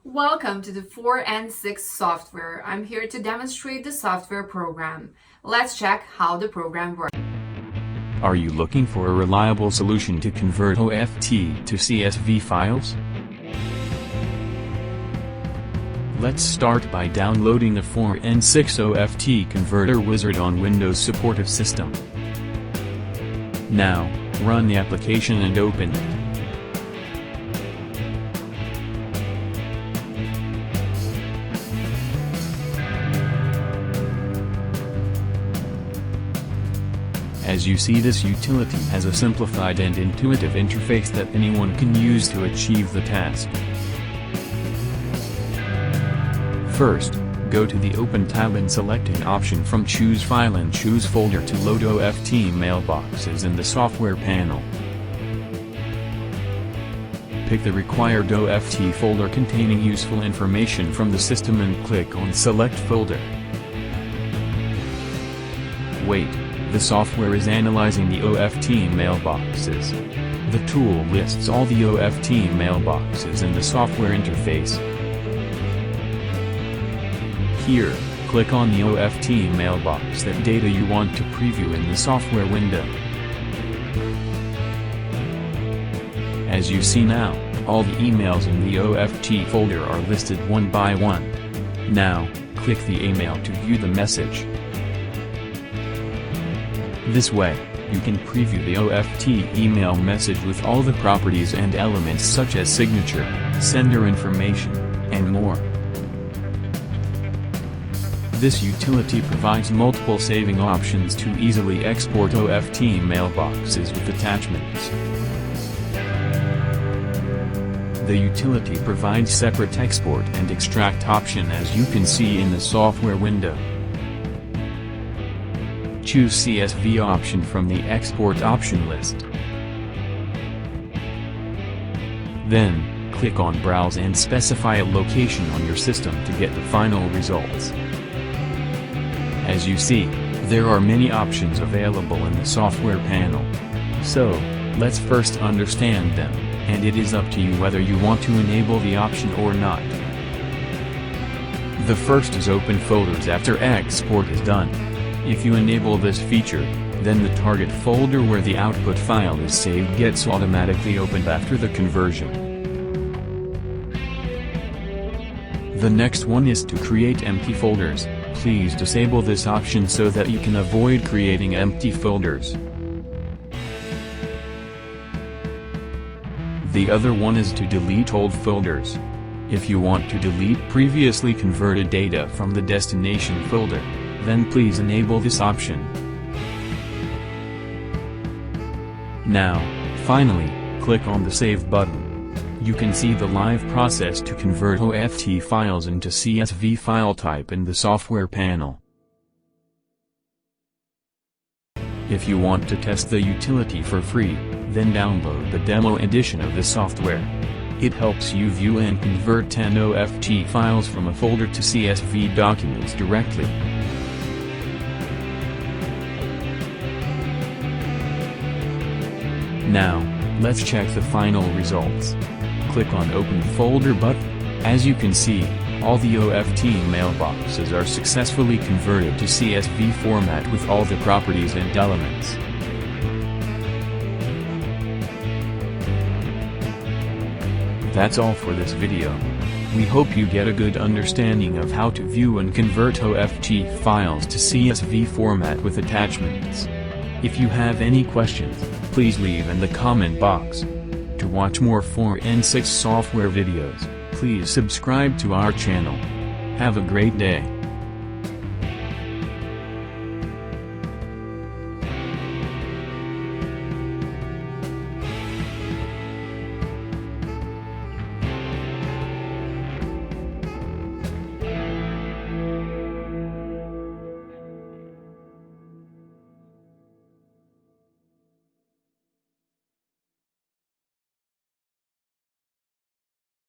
Welcome to the 4 and 6 software. I'm here to demonstrate the software program. Let's check how the program works. Are you looking for a reliable solution to convert OFT to CSV files? Let's start by downloading the 4 and 6 OFT Converter wizard on Windows supportive system. Now, run the application and open it. As you see, this utility has a simplified and intuitive interface that anyone can use to achieve the task. First, go to the Open tab and select an option from Choose File and choose Folder to load OFT mailboxes in the software panel. Pick the required OFT folder containing useful information from the system and click on Select Folder. Wait. The software is analyzing the OFT mailboxes. The tool lists all the OFT mailboxes in the software interface. Here, click on the OFT mailbox that data you want to preview in the software window. As you see now, all the emails in the OFT folder are listed one by one. Now, click the email to view the message. This way, you can preview the OFT email message with all the properties and elements such as signature, sender information, and more. This utility provides multiple saving options to easily export OFT mailboxes with attachments. The utility provides separate export and extract option, as you can see in the software window. Choose CSV option from the export option list. Then, click on Browse and specify a location on your system to get the final results. As you see, there are many options available in the software panel. So, let's first understand them, and it is up to you whether you want to enable the option or not. The first is Open Folders after export is done. If you enable this feature, then the target folder where the output file is saved gets automatically opened after the conversion. The next one is to create empty folders. Please disable this option so that you can avoid creating empty folders. The other one is to delete old folders. If you want to delete previously converted data from the destination folder, then please enable this option. Now, finally, click on the Save button. You can see the live process to convert OFT files into CSV file type in the software panel. If you want to test the utility for free, then download the demo edition of the software. It helps you view and convert 10 OFT files from a folder to CSV documents directly. Now, let's check the final results. Click on Open Folder button. As you can see, all the OFT mailboxes are successfully converted to CSV format with all the properties and elements. That's all for this video. We hope you get a good understanding of how to view and convert OFT files to CSV format with attachments. If you have any questions, please leave in the comment box. To watch more 4 and 6 software videos, please subscribe to our channel. Have a great day.